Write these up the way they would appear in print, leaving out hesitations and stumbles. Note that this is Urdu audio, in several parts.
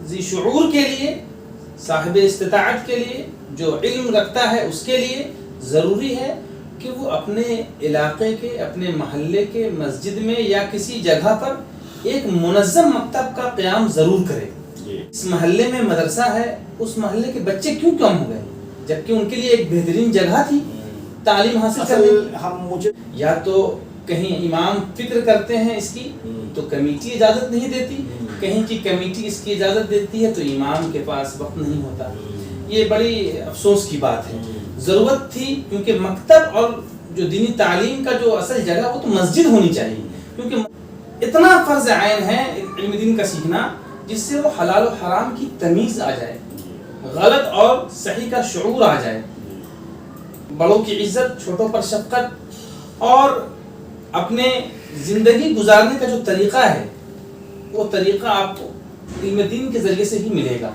ذی شعور کے لیے، صاحب استطاعت کے لیے، جو علم رکھتا ہے اس کے لیے ضروری ہے کہ وہ اپنے علاقے کے، اپنے محلے کے مسجد میں یا کسی جگہ پر ایک منظم مکتب کا قیام ضرور کرے۔ اس محلے میں مدرسہ ہے، اس محلے کے بچے کیوں کم ہو گئے جبکہ ان کے لیے ایک بہترین جگہ تھی تعلیم حاصل کرنے؟ یا تو کہیں امام فکر کرتے ہیں اس کی تو کمیٹی اجازت نہیں دیتی، کہیں کی کمیٹی اس کی اجازت دیتی ہے تو امام کے پاس وقت نہیں ہوتا۔ یہ بڑی افسوس کی بات ہے۔ ضرورت تھی کیونکہ مکتب اور جو دینی تعلیم کا جو اصل جگہ وہ تو مسجد ہونی چاہیے، کیونکہ اتنا فرض عین ہے علم دین کا سیکھنا جس سے وہ حلال و حرام کی تمیز آ جائے، غلط اور صحیح کا شعور آ جائے، بڑوں کی عزت، چھوٹوں پر شفقت، اور اپنے زندگی گزارنے کا جو طریقہ ہے وہ طریقہ آپ کو علم دین کے ذریعے سے ہی ملے گا۔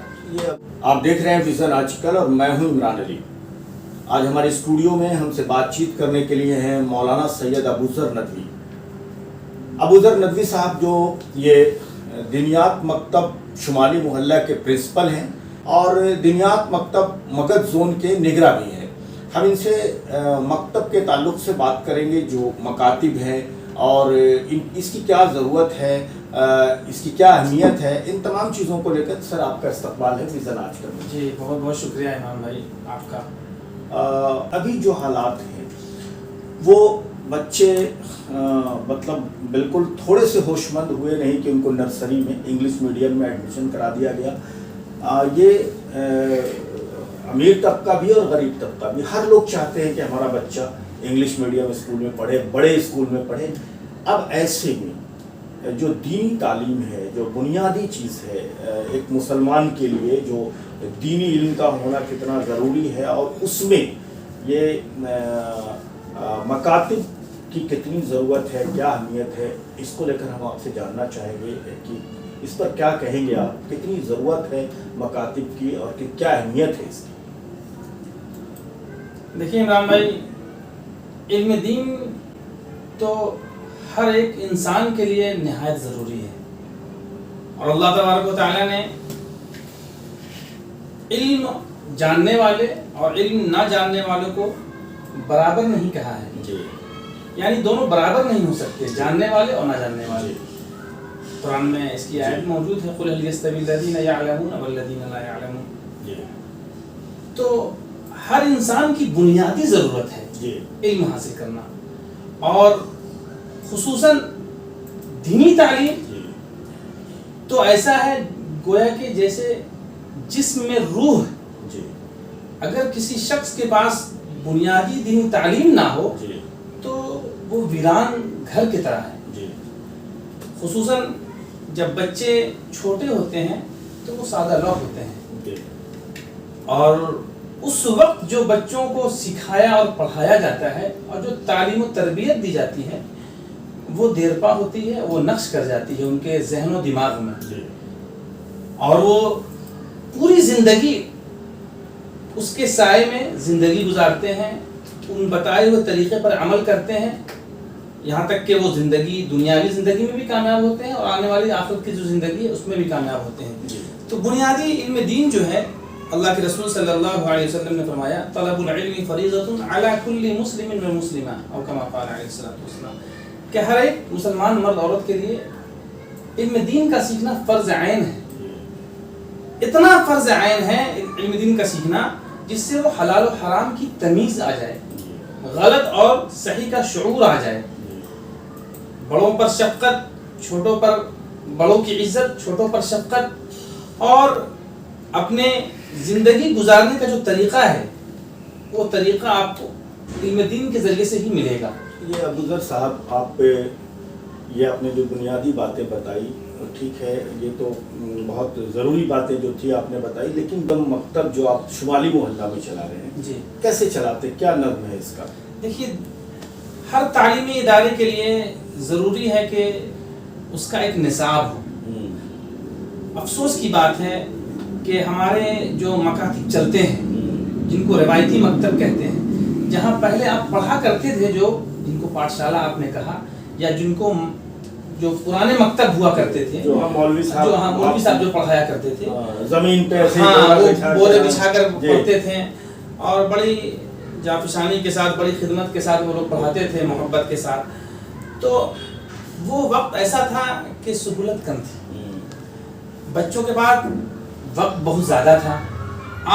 آپ دیکھ رہے ہیں ویژن آج کل، اور میں ہوں عمران علی۔ آج ہمارے اسٹوڈیو میں ہم سے بات چیت کرنے کے لیے ہیں مولانا سید ابوذر ندوی۔ ابوذر ندوی صاحب جو یہ دینیات مکتب شمالی محلہ کے پرنسپل ہیں اور دینیات مکتب مگدھ زون کے نگراں بھی ہیں۔ ہم ان سے مکتب کے تعلق سے بات کریں گے، جو مکاتب ہیں اور اس کی کیا ضرورت ہے، اس کی کیا اہمیت ہے، ان تمام چیزوں کو لے کر سر آپ کا استقبال ہے ویژن آج کل میں۔ جی بہت بہت شکریہ امام بھائی آپ کا۔ ابھی جو حالات ہیں وہ بچے مطلب بالکل تھوڑے سے ہوش مند ہوئے نہیں کہ ان کو نرسری میں انگلش میڈیم میں ایڈمیشن کرا دیا گیا۔ یہ امیر طبقہ بھی اور غریب طبقہ بھی، ہر لوگ چاہتے ہیں کہ ہمارا بچہ انگلش میڈیم اسکول میں پڑھے، بڑے اسکول میں پڑھے۔ اب ایسے میں جو دینی تعلیم ہے، جو بنیادی چیز ہے ایک مسلمان کے لیے، جو دینی علم کا ہونا کتنا ضروری ہے، اور اس میں یہ مکاتب کی کتنی ضرورت ہے، کیا اہمیت ہے، اس کو لے کر ہم آپ سے جاننا چاہیں گے کہ اس پر کیا کہیں گے آپ، کتنی ضرورت ہے مکاتب کی اور کیا اہمیت ہے اس کی؟ دیکھیے عمران بھائی، علم دین تو ہر ایک انسان کے لیے نہایت ضروری ہے، اور اللہ تبارک و تعالیٰ نے علم جاننے والے اور علم نہ جاننے والوں کو برابر نہیں کہا ہے، یعنی دونوں برابر نہیں ہو سکتے، جاننے والے اور نہ جاننے والے۔ قرآن میں اس کی آیت موجود ہے، قُلْ هَلْ يَسْتَوِي الَّذِينَ يَعْلَمُونَ وَالَّذِينَ لَا يَعْلَمُونَ۔ تو ہر انسان کی بنیادی ضرورت ہے علم حاصل کرنا، اور خصوصاً دینی تعلیم تو ایسا ہے گویا کہ جیسے جسم میں روح، اگر کسی شخص کے پاس بنیادی دینی تعلیم نہ ہو تو وہ ویران گھر کی طرح ہے۔ خصوصاً جب بچے چھوٹے ہوتے ہیں تو وہ سادہ لوح ہوتے ہیں، اور اس وقت جو بچوں کو سکھایا اور پڑھایا جاتا ہے اور جو تعلیم و تربیت دی جاتی ہے وہ دیرپا ہوتی ہے، وہ نقش کر جاتی ہے ان کے ذہن و دماغ میں، اور وہ پوری زندگی اس کے سائے میں زندگی گزارتے ہیں، ان بتائے ہوئے طریقے پر عمل کرتے ہیں، یہاں تک کہ وہ زندگی دنیاوی زندگی میں بھی کامیاب ہوتے ہیں اور آنے والی آخرت کی جو زندگی ہے اس میں بھی کامیاب ہوتے ہیں۔ تو بنیادی علم دین جو ہے، اللہ کے رسول صلی اللہ علیہ وسلم نے فرمایا طلب العلم فریضۃ علی کل مسلم و مسلمہ، او کما قال علیہ الصلوۃ والسلام، کہ ہر ایک مسلمان مرد عورت کے لیے علم دین کا سیکھنا فرض عین ہے۔ اتنا فرض عین ہے علم دین کا سیکھنا جس سے وہ حلال و حرام کی تمیز آ جائے، غلط اور صحیح کا شعور آ جائے، بڑوں پر شفقت، چھوٹوں پر، بڑوں کی عزت، چھوٹوں پر شفقت، اور اپنے زندگی گزارنے کا جو طریقہ ہے وہ طریقہ آپ کو علم دین کے ذریعے سے ہی ملے گا۔ یہ ابوذر صاحب، آپ یہ اپنے جو بنیادی باتیں بتائی، ٹھیک ہے، یہ تو بہت ضروری باتیں جو تھی آپ نے بتائی، لیکن مکتب جو آپ شمالی محلہ میں چلا رہے ہیں، جی کیسے چلاتے، کیا نظم ہے اس کا؟ دیکھیے، ہر تعلیمی ادارے کے لیے ضروری ہے کہ اس کا ایک نصاب ہو۔ افسوس کی بات ہے کہ ہمارے جو مکاتب چلتے ہیں، جن کو روایتی مکتب کہتے ہیں، جہاں پہلے آپ پڑھا کرتے تھے، جو جن کو پاٹھشالہ آپ نے کہا، یا جن کو جو پرانے مکتب ہوا کرتے تھے، جو مولوی صاحب جو پڑھایا کرتے تھے، زمین پہ بورے بچھا کر پڑھتے تھے، اور بڑی جافشانی کے ساتھ، بڑی خدمت کے ساتھ وہ لوگ پڑھاتے تھے، محبت کے ساتھ. تو وہ وقت ایسا تھا کہ سہولت کم تھی، بچوں کے پاس وقت بہت زیادہ تھا.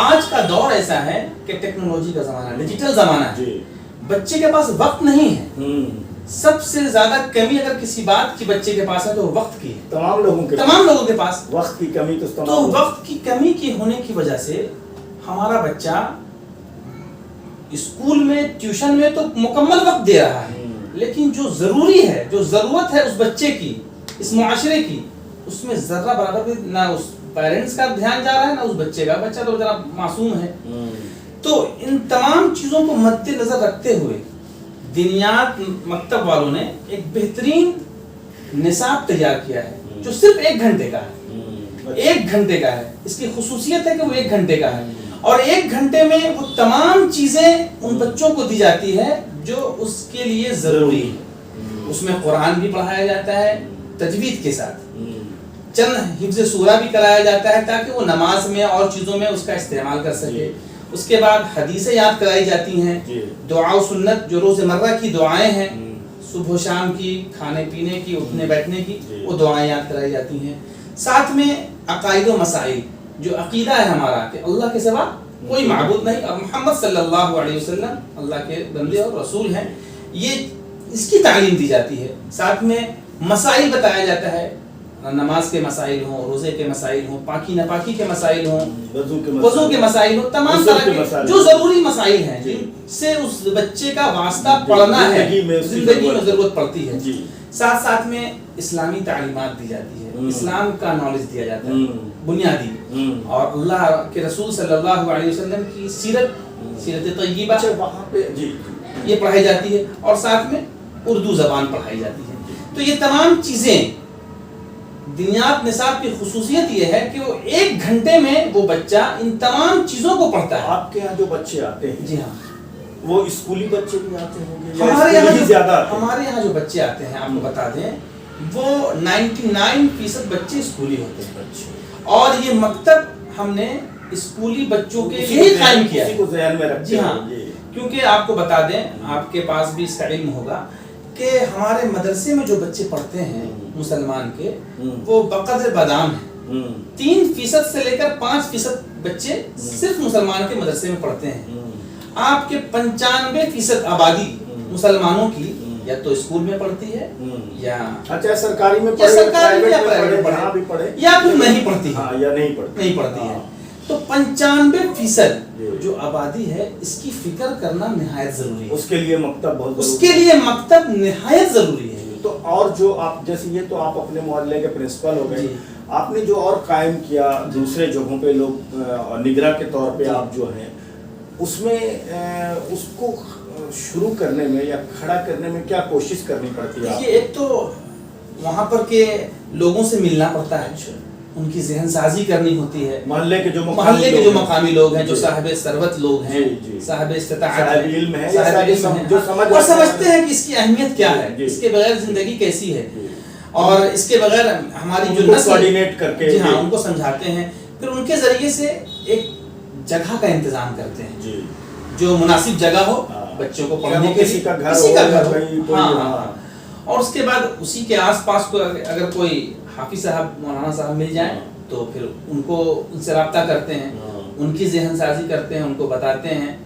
آج کا دور ایسا ہے کہ ٹیکنالوجی کا زمانہ، ڈیجیٹل زمانہ ہے، بچے کے پاس وقت نہیں ہے. سب سے زیادہ کمی اگر کسی بات کی بچے کے پاس ہے تو وقت کی. تمام لوگوں کے پاس وقت کی کمی. تو وقت کی کمی کی ہونے کی وجہ سے ہمارا بچہ اسکول میں، ٹیوشن میں تو مکمل وقت دے رہا ہے، لیکن جو ضروری ہے، جو ضرورت ہے اس بچے کی، اس معاشرے کی، اس میں ذرہ برابر بھی نہ اس پیرنٹس کا دھیان جا رہا ہے، نہ اس بچے کا. بچہ تو ذرا معصوم ہے. تو ان تمام چیزوں کو مد نظر رکھتے ہوئے دینیات مکتب والوں نے ایک بہترین نصاب تیار کیا ہے، جو صرف 1 گھنٹے کا ہے. 1 گھنٹے کا ہے. اس کی خصوصیت ہے کہ وہ 1 گھنٹے کا ہے، اور 1 گھنٹے میں وہ تمام چیزیں ان بچوں کو دی جاتی ہے جو اس کے لیے ضروری ہے. اس میں قرآن بھی پڑھایا جاتا ہے تجوید کے ساتھ، چند حفظ سورہ بھی کرایا جاتا ہے تاکہ وہ نماز میں اور چیزوں میں اس کا استعمال کر سکے. اس کے بعد حدیثیں یاد کرائی جاتی ہیں، دعا و سنت جو روز مرہ کی دعائیں ہیں، صبح و شام کی، کھانے پینے کی، اٹھنے بیٹھنے کی، وہ دعائیں یاد کرائی جاتی ہیں. ساتھ میں عقائد و مسائل، جو عقیدہ ہے ہمارا کہ اللہ کے سوا کوئی معبود نہیں اور محمد صلی اللہ علیہ وسلم اللہ کے بندے اور رسول ہیں، یہ اس کی تعلیم دی جاتی ہے. ساتھ میں مسائل بتایا جاتا ہے، نماز کے مسائل ہوں، روزے کے مسائل ہوں، پاکی ناپاکی کے مسائل ہوں، وضو کے مسائل ہوں، تمام طرح کے جو ضروری مسائل ہیں جن سے اس بچے کا واسطہ پڑھنا ہے، زندگی میں ضرورت پڑتی ہے. ساتھ ساتھ میں اسلامی تعلیمات دی جاتی ہے، اسلام کا نالج دیا جاتا ہے بنیادی، اور اللہ کے رسول صلی اللہ علیہ وسلم کی سیرت طیبہ وہاں پہ یہ پڑھائی جاتی ہے، اور ساتھ میں اردو زبان پڑھائی جاتی ہے. تو یہ تمام چیزیں، دینیات نصاب کی خصوصیت یہ ہے کہ وہ 1 گھنٹے میں وہ بچہ ان تمام چیزوں کو پڑھتا ہے. آپ کے یہاں جو بچے آتے ہیں، جی ہاں، وہ اسکولی بچے بھی آتے ہوں گے؟ ہمارے یہاں جو بچے آتے ہیں، آپ کو بتا دیں، وہ 99% بچے اسکولی ہوتے ہیں. اور یہ مکتب ہم نے اسکولی بچوں کے لیے قائم کیا ہے. جی ہاں، کیونکہ آپ کو بتا دیں، آپ کے پاس بھی اس کا علم ہوگا کہ ہمارے مدرسے میں جو بچے پڑھتے ہیں مسلمان کے، وہ بقدر بادام ہیں. 3% سے لے کر 5% بچے صرف مسلمان کے مدرسے میں پڑھتے ہیں. آپ کے 95% آبادی مسلمانوں کی یا تو اسکول میں پڑھتی ہے، یا سرکاری میں پڑھے، یا پھر نہیں پڑھتی ہے، نہیں پڑھتی ہے. تو 95% جو آبادی ہے، اس کی فکر کرنا نہایت ضروری ہے. اس کے لیے مکتب بہت اس کے لیے مکتب نہایت ضروری ہے. تو اور جو آپ جیسے یہ تو آپ اپنے محلے کے پرنسپل ہو گئے، آپ نے جو اور قائم کیا دوسرے جگہوں پہ لوگ نگراں کے طور پہ آپ جو ہیں، اس میں اس کو شروع کرنے میں یا کھڑا کرنے میں کیا کوشش کرنی پڑتی ہے؟ ایک تو وہاں پر کے لوگوں سے ملنا پڑتا ہے، ان کی ذہن سازی کرنی ہوتی ہے. محلے کے جو مقامی لوگ ہیں، جو صاحب ثروت لوگ ہیں، صاحب استطاعت علم ہے، اور سمجھتے ہیں کہ اس کی اہمیت کیا ہے، اس کے بغیر زندگی کیسی ہے، اور اس کے بغیر ہماری جو نسل کوآرڈینیٹ کر کے، جی ہاں، ان کو سمجھاتے ہیں. پھر ان کے ذریعے سے ایک جگہ کا انتظام کرتے ہیں، جو مناسب جگہ ہو بچوں کو پڑھنے کے، کسی کا گھر ہو. اور اس کے بعد اسی کے آس پاس کو اگر کوئی حافظ صاحب، مولانا صاحب مل جائیں تو پھر ان سے رابطہ کرتے ہیں، ان کی ذہن سازی کرتے ہیں، ان کو بتاتے ہیں.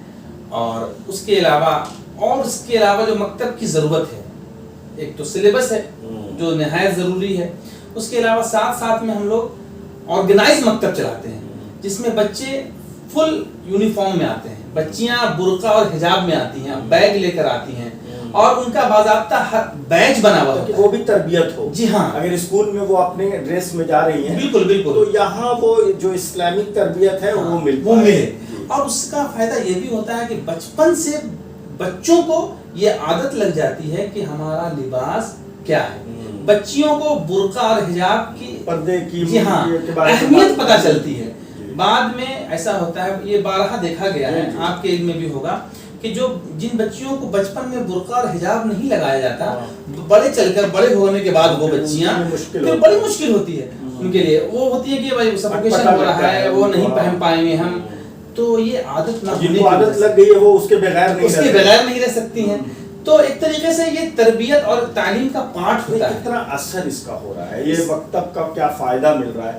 اور اس کے علاوہ جو مکتب کی ضرورت ہے، ایک تو سلیبس ہے جو نہایت ضروری ہے. اس کے علاوہ ساتھ میں ہم لوگ آرگنائز مکتب چلاتے ہیں، جس میں بچے فل یونیفارم میں آتے ہیں، بچیاں برقع اور حجاب میں آتی ہیں، بیگ لے کر آتی ہیں، اور ان کا باضابطہ بیچ بنا ہوا ہوتا ہے. وہ بھی تربیت ہو. جی ہاں، اگر اسکول میں وہ اپنے ڈریس میں جا رہی ہیں، بالکل تو یہاں وہ جو اسلامک تربیت ہے وہ ملے. اور اس کا فائدہ یہ بھی ہوتا ہے کہ بچپن سے بچوں کو یہ عادت لگ جاتی ہے کہ ہمارا لباس کیا ہے. بچیوں کو برقع اور حجاب کی، پردے کی، جی ہاں، اہمیت پتہ چلتی ہے. بعد میں ایسا ہوتا ہے، یہ بارہا دیکھا گیا ہے، آپ کے علم میں بھی ہوگا کہ جو جن بچیوں کو بچپن میں برقع اور حجاب نہیں لگایا جاتا، بڑے چل کر بڑے ہونے کے بعد وہ بچیاں پھر بڑی مشکل ہوتی ہے ان کے لیے، وہ ہوتی ہے کہ بھائی سفوکیشن ہو رہا ہے، وہ نہیں پہن پائیں گے ہم، تو یہ عادت نہ جن کو عادت لگ گئی ہے وہ اس کے بغیر نہیں رہ سکتی ہیں. تو ایک طریقے سے یہ تربیت اور تعلیم کا پارٹ ہوتا ہے. کتنا اثر اس کا ہو رہا ہے، یہ مکتب کا کیا فائدہ مل رہا ہے؟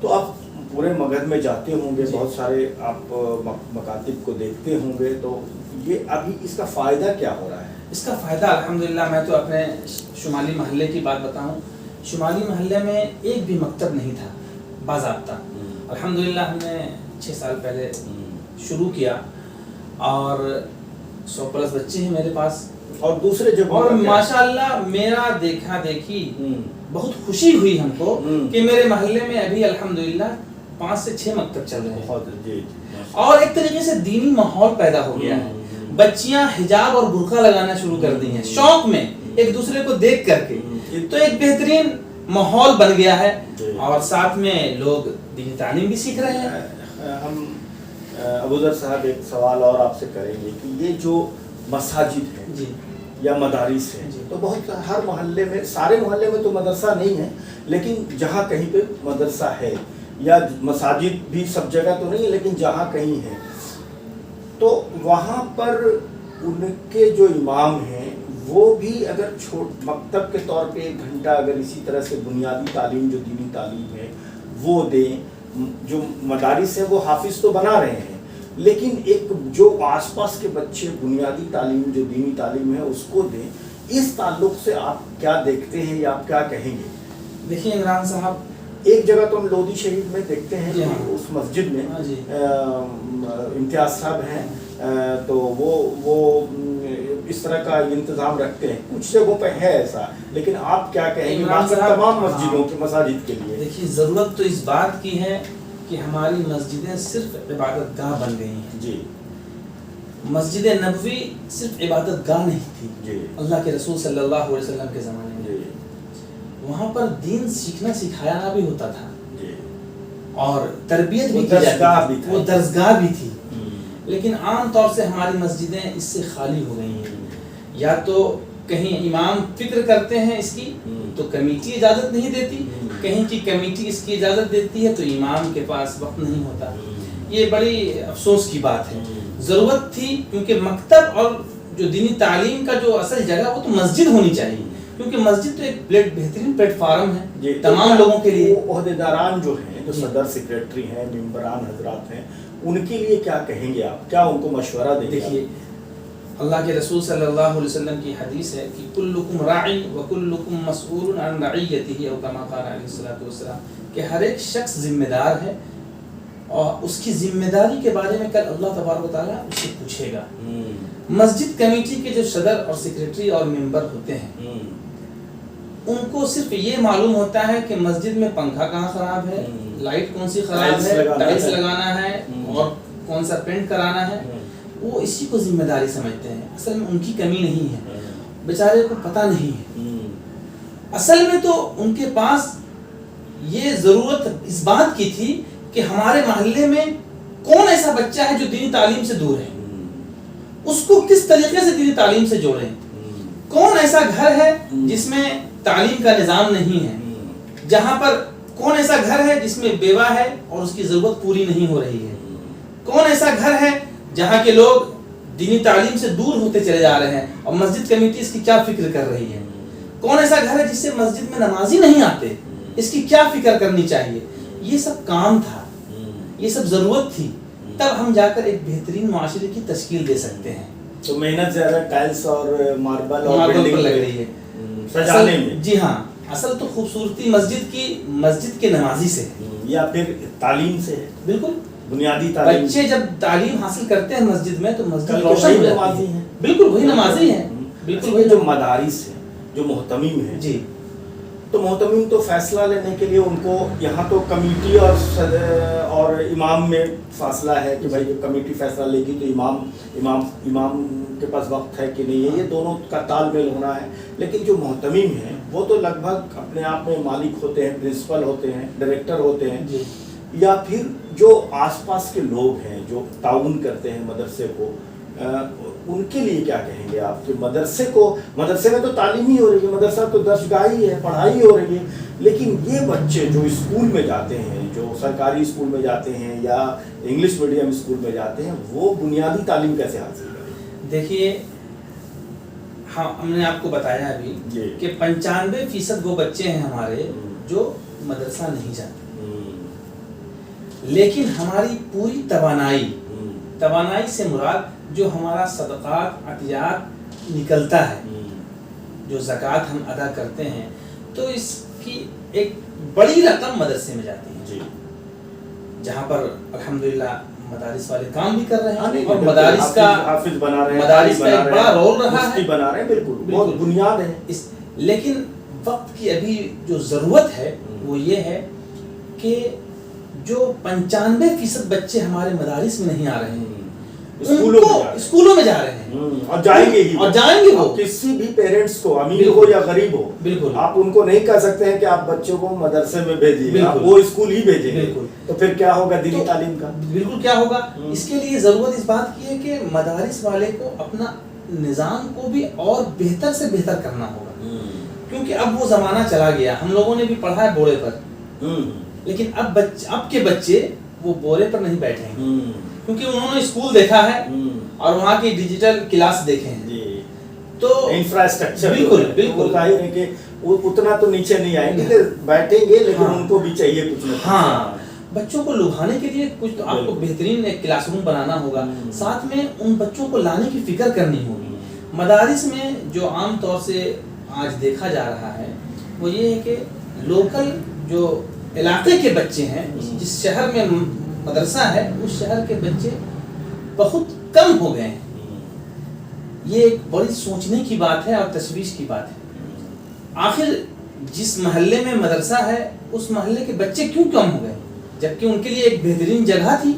تو آپ پورے مگدھ میں جاتے ہوں گے، بہت سارے آپ مکاتب کو دیکھتے ہوں گے، تو یہ ابھی اس کا فائدہ کیا ہو رہا ہے؟ اس کا فائدہ الحمدللہ، میں تو اپنے شمالی محلے کی بات بتاؤں، شمالی محلے میں ایک بھی مکتب نہیں تھا باضابطہ. الحمدللہ ہم نے 6 سال پہلے شروع کیا اور 100+ بچے ہیں میرے پاس، اور دوسرے جگہوں اور ماشاءاللہ میرا دیکھا دیکھی بہت خوشی ہوئی ہم کو کہ میرے محلے میں ابھی الحمدللہ 5 سے 6 مکتب چل رہے ہیں، اور ایک طریقے سے دینی ماحول پیدا ہو گیا ہے. بچیاں حجاب اور برقع لگانا شروع کر دی ہیں شوق میں، ایک دوسرے کو دیکھ کر کے، تو ایک بہترین ماحول بن گیا ہے، اور ساتھ میں لوگ دینی تعلیم بھی سیکھ رہے ہیں. ہم ابو ذر صاحب ایک سوال اور آپ سے کریں گے کہ یہ جو مساجد ہیں یا مدارس ہیں، تو بہت ہر محلے میں، سارے محلے میں تو مدرسہ نہیں ہے، لیکن جہاں کہیں پہ مدرسہ ہے، یا مساجد بھی سب جگہ تو نہیں ہے لیکن جہاں کہیں ہے، تو وہاں پر ان کے جو امام ہیں وہ بھی اگر مکتب کے طور پہ 1 گھنٹہ اگر اسی طرح سے بنیادی تعلیم جو دینی تعلیم ہے وہ دیں، جو مدارس ہیں وہ حافظ تو بنا رہے ہیں، لیکن ایک جو آس پاس کے بچے بنیادی تعلیم جو دینی تعلیم ہے اس کو دیں، اس تعلق سے آپ کیا دیکھتے ہیں یا آپ کیا کہیں گے؟ دیکھیے عمران صاحب، ایک جگہ تو ہم لودھی شہید میں دیکھتے ہیں کہ اس مسجد میں امتیاز صاحب ہیں، تو وہ اس طرح کا انتظام رکھتے ہیں، کچھ جگہوں پہ ہے ایسا، لیکن آپ کیا کہیں گے تمام مسجدوں کے مساجد کے لیے؟ دیکھیے ضرورت تو اس بات کی ہے کہ ہماری مسجدیں صرف عبادت گاہ بن گئی ہیں. جی، مسجد نبوی صرف عبادت گاہ نہیں تھی. جی، اللہ کے رسول صلی اللہ علیہ وسلم کے زمانے میں وہاں پر دین سیکھنا سکھانا بھی ہوتا تھا، اور تربیت بھی کی جاتی تھی، وہ درسگاہ بھی تھی. لیکن عام طور سے ہماری مسجدیں اس سے خالی ہو گئی ہیں. یا تو کہیں امام فکر کرتے ہیں اس کی تو کمیٹی اجازت نہیں دیتی، کہیں کی کمیٹی اس کی اجازت دیتی ہے تو امام کے پاس وقت نہیں ہوتا. یہ بڑی افسوس کی بات ہے. ضرورت تھی، کیونکہ مکتب اور جو دینی تعلیم کا جو اصل جگہ وہ تو مسجد ہونی چاہیے، کیونکہ مسجد تو ایک بہترین پلیٹ فارم ہے تمام لوگوں کے لیے. عہدیداران جو ہیں، جو صدر سیکریٹری ہیں، ممبران حضرات ہیں، ان کے لیے کیا کہیں گے آپ؟ کیا ان کو مشورہ دیں گے؟ دیکھیے اللہ کے رسول صلی اللہ علیہ وسلم کی حدیث ہے کہ کلکم راع وکلکم مسئول عن رعیتہ، او کما قال علیہ الصلوۃ والسلام، کہ ہر ایک شخص ذمہ دار ہے اور اس کی ذمہ داری کے بارے میں کل اللہ تبارک و تعالیٰ اس سے پوچھے گا. مسجد کمیٹی کے جو صدر اور سیکریٹری اور ممبر ہوتے ہیں ان کو صرف یہ معلوم ہوتا ہے کہ مسجد میں پنکھا کہاں خراب ہے، لائٹ کون سی خراب ہے، ٹائلز لگانا ہے اور کون سا پینٹ کرانا ہے، وہ اسی کو ذمہ داری سمجھتے ہیں. اصل میں ان کی کمی نہیں ہے، بیچارے کو پتہ نہیں ہے. اصل میں تو ان کے پاس یہ ضرورت اس بات کی تھی کہ ہمارے محلے میں کون ایسا بچہ ہے جو دینی تعلیم سے دور ہے، اس کو کس طریقے سے دینی تعلیم سے جوڑیں. کون ایسا گھر ہے جس میں تعلیم کا نظام نہیں ہے، جہاں پر کون ایسا گھر ہے جس میں بیوہ ہے اور اس کی ضرورت پوری نہیں ہو رہی ہے. کون ایسا گھر ہے جہاں کے لوگ دینی تعلیم سے دور ہوتے چلے جا رہے ہیں اور مسجد کمیٹی اس کی کیا فکر کر رہی ہے. کون ایسا گھر ہے جس سے مسجد میں نمازی نہیں آتے، اس کی کیا فکر کرنی چاہیے. یہ سب کام تھا، یہ سب ضرورت تھی، تب ہم جا کر ایک بہترین معاشرے کی تشکیل دے سکتے ہیں. تو محنت زیادہ ٹائلز اور ماربل اور پر لگ رہی ہے سجانے میں. جی ہاں، اصل تو خوبصورتی مسجد کے نمازی سے یا پھر تعلیم سے ہے. بالکل، بنیادی تعلیم. بچے جب تعلیم حاصل کرتے ہیں مسجد میں تو مسجد روشن ہو جاتی ہے. بالکل وہی نمازی ہیں. بالکل وہی جو مدارس ہیں، جو محتمم ہیں، جی، تو محتمم تو فیصلہ لینے کے لیے ان کو یہاں تو کمیٹی اور امام میں فاصلہ ہے کہ بھائی کمیٹی فیصلہ لے گی تو امام کے پاس وقت ہے کہ نہیں ہے، یہ دونوں کا تال میل ہونا ہے. لیکن جو محتمم ہیں وہ تو لگ بھگ اپنے آپ میں مالک ہوتے ہیں، پرنسپل ہوتے ہیں، ڈائریکٹر ہوتے ہیں. یا پھر جو آس پاس کے لوگ ہیں جو تعاون کرتے ہیں مدرسے کو، ان کے لیے کیا کہیں گے آپ کہ مدرسے میں تو تعلیم ہی ہو رہی ہے، مدرسہ تو درسگاہ ہی ہے، پڑھائی ہو رہی ہے، لیکن یہ بچے جو اسکول میں جاتے ہیں، جو سرکاری اسکول میں جاتے ہیں یا انگلش میڈیم اسکول میں جاتے ہیں، وہ بنیادی تعلیم کیسے حاصل کریں؟ دیکھیے ہم نے آپ کو بتایا ابھی کہ 95% وہ بچے ہیں ہمارے جو مدرسہ نہیں جاتے، لیکن ہماری پوری توانائی سے مراد جو ہمارا صدقات عطیات نکلتا ہے، جو زکوٰۃ ہم ادا کرتے ہیں، تو اس کی ایک بڑی رقم مدرسے میں جاتی ہے، جہاں پر الحمدللہ مدارس والے کام بھی کر رہے ہیں اور مدارس کا حافظ بنا رہے ہیں، مدارس کا ایک بڑا رول رہا ہے، بنا رہے ہیں، بالکل بہت بنیاد ہے۔ لیکن وقت کی ابھی جو ضرورت ہے وہ یہ ہے کہ جو 95% بچے ہمارے مدارس میں نہیں آ رہے ہیں، اسکولوں میں جا رہے ہیں اور جائیں گے وہ۔ کسی بھی پیرنٹس کو، امیر ہو یا غریب ہو، بالکل آپ ان کو نہیں کہہ سکتے ہیں کہ آپ بچوں کو مدرسے میں بھیجیے، آپ وہ اسکول ہی بھیجیں گے، تو پھر کیا ہوگا دینی تعلیم کا؟ بالکل کیا ہوگا۔ اس کے لیے ضرورت اس بات کی ہے کہ مدارس والے کو اپنا نظام کو بھی اور بہتر سے بہتر کرنا ہوگا، کیونکہ اب وہ زمانہ چلا گیا، ہم لوگوں نے بھی پڑھا ہے بورے پر، لیکن اب کے بچے وہ بورے پر نہیں بیٹھے ہیں، کیونکہ انہوں نے اسکول دیکھا ہے اور وہاں کی ڈیجیٹل کلاس دیکھے ہیں، تو انفراسٹرکچر بالکل ظاہر ہے کہ اتنا تو نیچے نہیں آئیں گے، بیٹھیں گے، لیکن ان کو بھی چاہیے کچھ نہ کچھ۔ ہاں، بچوں کو لبھانے کے لیے کچھ تو آپ کو بہترین ایک کلاس روم بنانا ہوگا، ساتھ میں ان بچوں کو لانے کی فکر کرنی ہوگی۔ مدارس میں جو عام طور سے آج دیکھا جا رہا ہے وہ یہ ہے کہ لوکل جو علاقے کے بچے ہیں، جس شہر میں مدرسہ ہے اس شہر کے بچے بہت کم ہو گئے ہیں۔ یہ ایک بڑی سوچنے کی بات ہے اور تشویش کی بات ہے۔ آخر جس محلے میں مدرسہ ہے اس محلے کے بچے کیوں کم ہو گئے، جبکہ ان کے لیے ایک بہترین جگہ تھی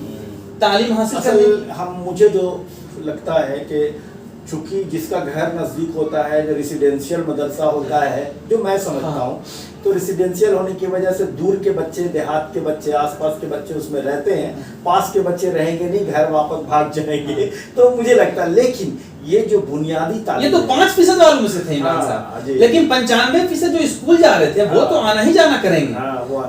تعلیم حاصل کرنے کی۔ مجھے جو لگتا ہے کہ چونکہ جس کا گھر نزدیک ہوتا ہے، جو ریسیڈینشیل مدرسہ ہوتا ہے، جو میں سمجھتا ہوں، تو ریسیڈینشیل ہونے کی وجہ سے دور کے بچے، دیہات کے بچے، آس پاس کے بچے اس میں رہتے ہیں، پاس کے بچے رہیں گے نہیں، گھر واپس بھاگ جائیں گے، تو مجھے لگتا ہے۔ لیکن یہ جو بنیادی تعلیم، یہ تو 5% والوں میں سے تھے عمران صاحب، لیکن 95% جو اسکول جا رہے تھے وہ تو آنا ہی جانا کریں گے،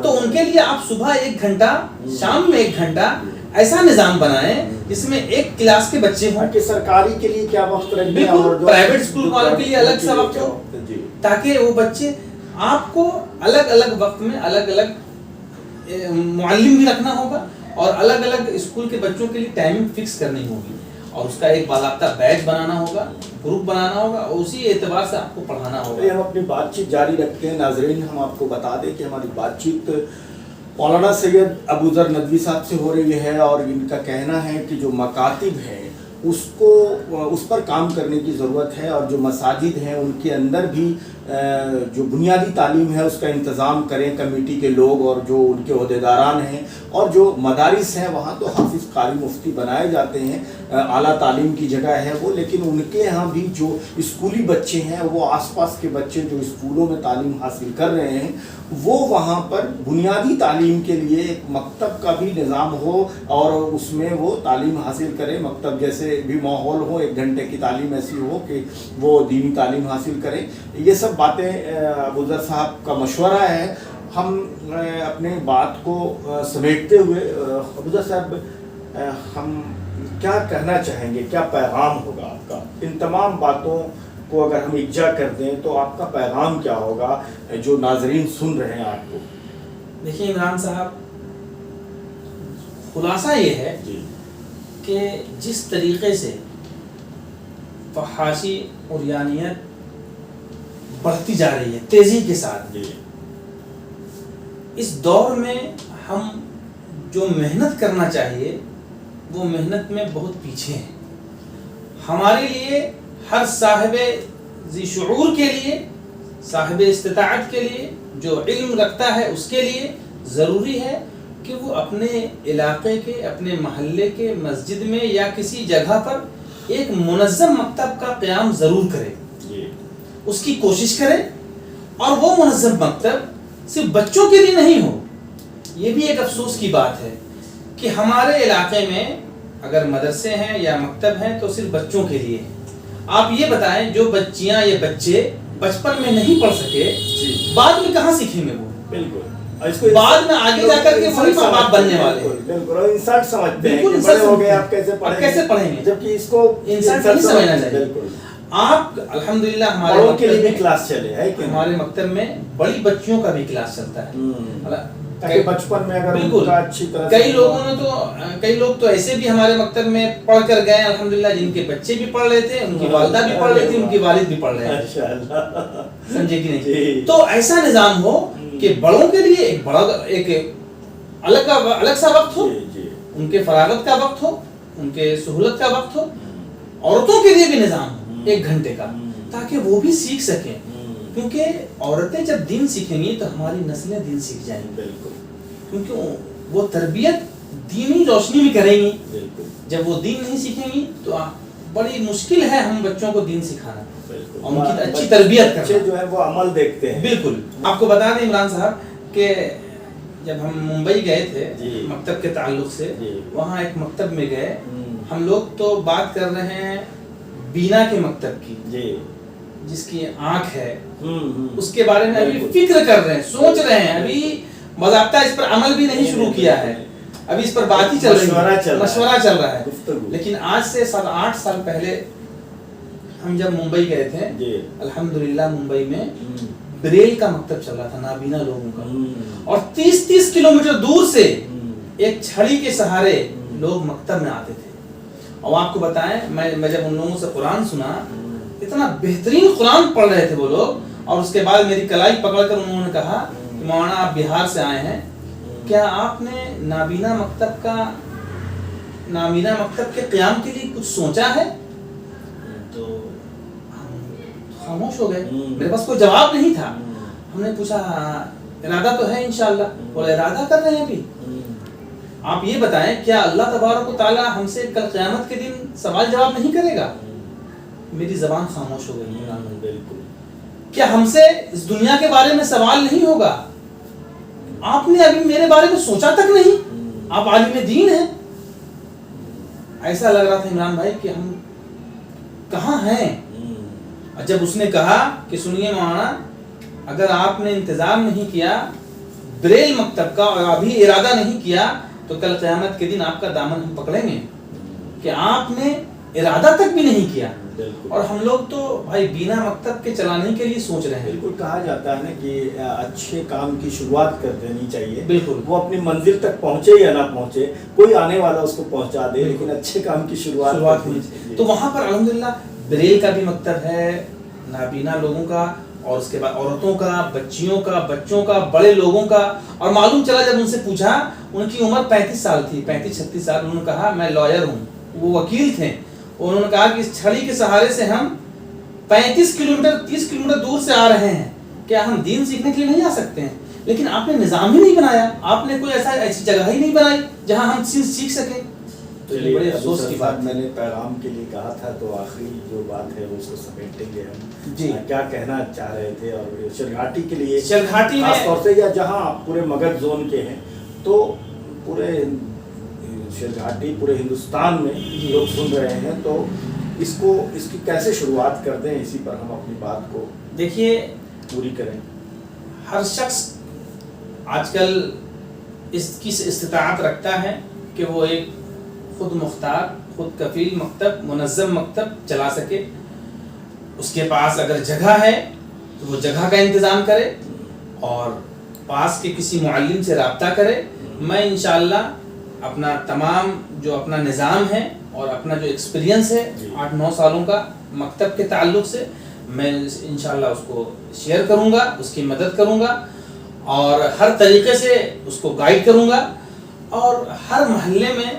تو ان کے لیے آپ صبح 1 گھنٹہ، شام میں 1 گھنٹہ ایسا نظام بنائیں جس میں ایک کلاس کے بچے ہوں، کہ سرکاری کے لیے کیا وقت رکھیں، بالکل پرائیویٹ اسکول والوں کے لیے الگ سا وقت ہو، تاکہ وہ بچے آپ کو الگ الگ وقت میں الگ الگ معلم بھی رکھنا ہوگا اور الگ الگ اسکول کے بچوں کے لیے ٹائمنگ فکس کرنی ہوگی، اور اس کا ایک باضابطہ بیچ بنانا ہوگا، گروپ بنانا ہوگا، اور اسی اعتبار سے آپ کو پڑھانا ہوگا۔ ہم اپنی بات چیت جاری رکھتے ہیں۔ ناظرین، ہم آپ کو بتا دیں کہ ہماری بات چیت مولانا سید ابو ذر ندوی صاحب سے ہو رہی ہے، اور ان کا کہنا ہے کہ جو مکاتب ہیں اس پر کام کرنے کی ضرورت ہے، اور جو مساجد ہیں ان کے اندر بھی جو بنیادی تعلیم ہے اس کا انتظام کریں کمیٹی کے لوگ اور جو ان کے عہدیداران ہیں، اور جو مدارس ہیں وہاں تو حافظ قاری مفتی بنائے جاتے ہیں، اعلیٰ تعلیم کی جگہ ہے وہ، لیکن ان کے ہاں بھی جو اسکولی بچے ہیں، وہ آس پاس کے بچے جو اسکولوں میں تعلیم حاصل کر رہے ہیں، وہ وہاں پر بنیادی تعلیم کے لیے ایک مکتب کا بھی نظام ہو اور اس میں وہ تعلیم حاصل کرے، مکتب جیسے بھی ماحول ہو، 1 گھنٹے کی تعلیم ایسی ہو کہ وہ دینی تعلیم حاصل کریں۔ یہ سب باتیں ابو ذر صاحب کا مشورہ ہے۔ ہم اپنے بات کو سمیٹتے ہوئے ابو ذر صاحب، ہم کیا کہنا چاہیں گے، کیا پیغام ہوگا آپ کا؟ ان تمام باتوں کو اگر ہم اجرا کر دیں تو آپ کا پیغام کیا ہوگا جو ناظرین سن رہے ہیں آپ کو؟ دیکھیے عمران صاحب، خلاصہ یہ ہے کہ جس طریقے سے فحاشی عریانیت بڑھتی جا رہی ہے تیزی کے ساتھ، اس دور میں ہم جو محنت کرنا چاہیے وہ محنت میں بہت پیچھے ہیں۔ ہمارے لیے، ہر صاحب ذی شعور کے لیے، صاحب استطاعت کے لیے، جو علم رکھتا ہے اس کے لیے ضروری ہے کہ وہ اپنے علاقے کے، اپنے محلے کے مسجد میں یا کسی جگہ پر ایک منظم مکتب کا قیام ضرور کرے، اس کی کوشش کرے، اور وہ منظم مکتب صرف بچوں کے لیے نہیں ہو، یہ بھی ایک افسوس کی بات ہے کہ ہمارے علاقے میں اگر مدرسے ہیں یا مکتب ہیں تو صرف بچوں کے لیے ہیں. آپ یہ بتائیں جو بچیاں یا بچے بچپن میں نہیں پڑھ سکے بعد میں کہاں سیکھیں گے وہ؟ بالکل بعد میں آگے جا کر کے وہی ماں باپ بننے والے ہیں. بالکل اور انسلٹ سمجھتے ہیں کہ بالکل بڑے ہو گئے آپ کیسے پڑھیں گے جبکہ اس کو انسلٹ نہیں سمجھنا چاہیے. بالکل آپ الحمدللہ ہمارے بڑوں کے لیے مکتب بھی میں کلاس چلے ہے کہ ہمارے مکتب میں بڑی بچیوں کا بھی کلاس چلتا ہے. تاکہ بچپن میں اگر ان کا اچھی طرح کئی لوگ تو ایسے بھی ہمارے مکتب میں پڑھ کر گئے الحمدللہ جن کے بچے بھی پڑھ رہے تھے, ان کی والدہ بھی پڑھ رہی تھی, ان کی والد بھی پڑھ رہے تھے. سمجھے کہ نہیں؟ تو ایسا نظام ہو کہ بڑوں کے لیے ایک الگ سا وقت ہو, ان کے فراغت کا وقت ہو, ان کے سہولت کا وقت ہو. عورتوں کے لیے بھی نظام ہو 1 گھنٹے کا, تاکہ وہ بھی سیکھ سکیں, کیونکہ عورتیں جب دین سیکھیں گی تو ہماری نسلیں دین سیکھ جائیں گی. بالکل, کیونکہ وہ تربیت دینی روشنی بھی کریں گی. بالکل, جب وہ دین نہیں سیکھیں گی تو بڑی مشکل ہے ہم بچوں کو دین سکھانا اور ان کی اچھی تربیت کرنا. جو ہے وہ عمل دیکھتے ہیں. بالکل. آپ کو بتا دیں عمران صاحب کہ جب ہم ممبئی گئے تھے مکتب کے تعلق سے, وہاں ایک مکتب میں گئے ہم لوگ, تو بات کر رہے ہیں بینا کے مکتب کی, جس کی آنکھ ہے, اس کے بارے میں ابھی فکر کر رہے ہیں, سوچ رہے ہیں, ابھی باضابطہ اس پر عمل بھی نہیں شروع کیا ہے, ابھی اس پر بات ہی چل رہی ہے, مشورہ چل رہا ہے. لیکن آج سے 7-8 سال پہلے ہم جب ممبئی گئے تھے, الحمدللہ ممبئی میں بریل کا مکتب چل رہا تھا, نابینا لوگوں کا, اور 30-30 کلومیٹر دور سے ایک چھڑی کے سہارے لوگ مکتب میں آتے تھے. اور آپ کو بتائیں, میں جب ان لوگوں سے قرآن سنا, اتنا بہترین قرآن پڑھ رہے تھے وہ لوگ, اور اس کے بعد میری کلائی پکڑ کر انہوں نے کہا کہ مولانا آپ بہار سے آئے ہیں, کیا آپ نے نابینا مکتب کے قیام کے لیے کچھ سوچا ہے؟ تو خاموش ہو گئے, میرے پاس کوئی جواب نہیں تھا. ہم نے پوچھا ارادہ تو ہے انشاءاللہ؟ بولے ارادہ کر رہے ہیں ابھی. آپ یہ بتائیں کیا اللہ تبارک و تعالی ہم سے کل قیامت کے دن سوال جواب نہیں کرے گا؟ میری زبان خاموش ہو گئی. بالکل. کیا ہم سے اس دنیا کے بارے میں سوال نہیں ہوگا؟ آپ نے ابھی میرے بارے میں سوچا تک نہیں, آپ عالم دین ہیں. ایسا لگ رہا تھا عمران بھائی کہ ہم کہاں ہیں. جب اس نے کہا کہ سنیے مولانا, اگر آپ نے انتظام نہیں کیا بریل مکتب کا اور ابھی ارادہ نہیں کیا تو کل قیامت کے دن آپ کا دامن ہم پکڑیں گے, کہ آپ نے ارادہ تک بھی نہیں کیا. اور ہم لوگ تو بھائی بینا مکتب کے چلانے کے لیے سوچ رہے ہیں. بالکل, کہا جاتا ہے نا کہ اچھے کام کی شروعات کر دینی چاہیے. بالکل, وہ اپنی منزل تک پہنچے یا نہ پہنچے, کوئی آنے والا اس کو پہنچا دے, لیکن اچھے کام کی شروعات ہونی چاہیے. تو وہاں پر الحمدللہ بریل کا بھی مکتب ہے, نابینا لوگوں کا, اور اس کے بعد عورتوں کا, بچیوں کا, بچوں کا, بڑے لوگوں کا. اور معلوم چلا جب ان سے پوچھا, ان کی عمر 35 سال تھی, 35-36 سال. انہوں نے کہا میں لائر ہوں, وہ وکیل تھے. انہوں نے کہا کہ اس چھڑی کے سہارے سے ہم 35 کلومیٹر 30 کلومیٹر دور سے آ رہے ہیں, کیا ہم دین سیکھنے کے لیے نہیں آ سکتے ہیں؟ لیکن آپ نے نظام ہی نہیں بنایا, آپ نے کوئی ایسی جگہ ہی نہیں بنائی جہاں ہم سیکھ سکیں. تو یہ بڑے افسوس کی بات. میں نے پیغام کے لیے کہا تھا, تو آخری جو بات ہے اس کو سمیٹیں گے ہم. جی, کیا کہنا چاہ رہے تھے؟ اور شرگھاٹی کے لیے شرگھاٹی خاص طور سے, یا جہاں پورے مگدھ زون کے ہیں, تو پورے شرگھاٹی پورے ہندوستان میں لوگ سن رہے ہیں, تو اس کی کیسے شروعات کر دیں, اسی پر ہم اپنی بات کو دیکھیے پوری کریں. ہر شخص آج کل اس کی استطاعت رکھتا ہے کہ وہ ایک خود مختار, خود کفیل مکتب, منظم مکتب چلا سکے. اس کے پاس اگر جگہ ہے تو وہ جگہ کا انتظام کرے, اور پاس کے کسی معلم سے رابطہ کرے. میں انشاءاللہ اپنا تمام جو اپنا نظام ہے اور اپنا جو ایکسپیرینس ہے 8-9 سالوں کا مکتب کے تعلق سے, میں انشاءاللہ اس کو شیئر کروں گا, اس کی مدد کروں گا, اور ہر طریقے سے اس کو گائیڈ کروں گا. اور ہر محلے میں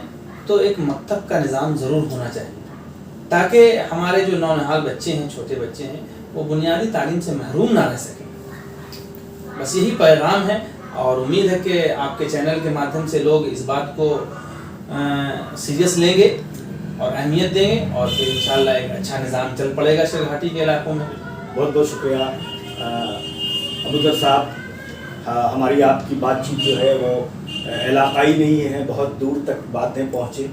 تو ایک مکتب کا نظام ضرور ہونا چاہیے, تاکہ ہمارے جو نونہال بچے ہیں, چھوٹے بچے ہیں, وہ بنیادی تعلیم سے محروم نہ رہ سکیں. بس یہی پیغام ہے, اور امید ہے کہ آپ کے چینل کے مادھیم سے لوگ اس بات کو سیریس لیں گے اور اہمیت دیں گے, اور پھر انشاءاللہ ایک اچھا نظام چل پڑے گا شرگھاٹی کے علاقوں میں. بہت بہت شکریہ ابوذر صاحب. ہماری آپ کی بات چیت جو ہے وہ علاقائی نہیں ہیں، بہت دور تک باتیں پہنچے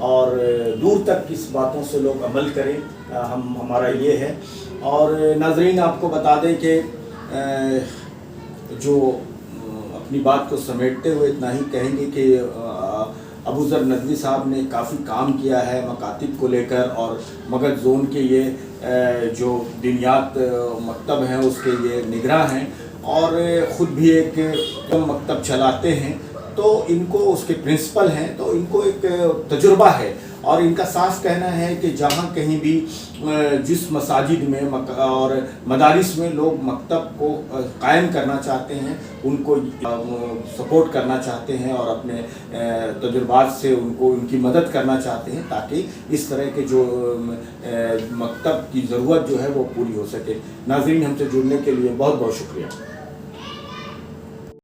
اور دور تک اس باتوں سے لوگ عمل کریں، ہمارا یہ ہے۔ اور ناظرین آپ کو بتا دیں کہ جو اپنی بات کو سمیٹتے ہوئے اتنا ہی کہیں گے کہ ابو ذر ندوی صاحب نے کافی کام کیا ہے مکاتب کو لے کر، اور مگدھ زون کے یہ جو دینیات مکتب ہیں اس کے یہ نگراں ہیں، اور خود بھی ایک مکتب چلاتے ہیں، تو ان کو اس کے پرنسپل ہیں، تو ان کو ایک تجربہ ہے، اور ان کا صاف کہنا ہے کہ جہاں کہیں بھی جس مساجد میں اور مدارس میں لوگ مکتب کو قائم کرنا چاہتے ہیں ان کو سپورٹ کرنا چاہتے ہیں، اور اپنے تجربات سے ان کی مدد کرنا چاہتے ہیں تاکہ اس طرح کے جو مکتب کی ضرورت جو ہے وہ پوری ہو سکے۔ ناظرین ہم سے جڑنے کے لیے بہت بہت شکریہ۔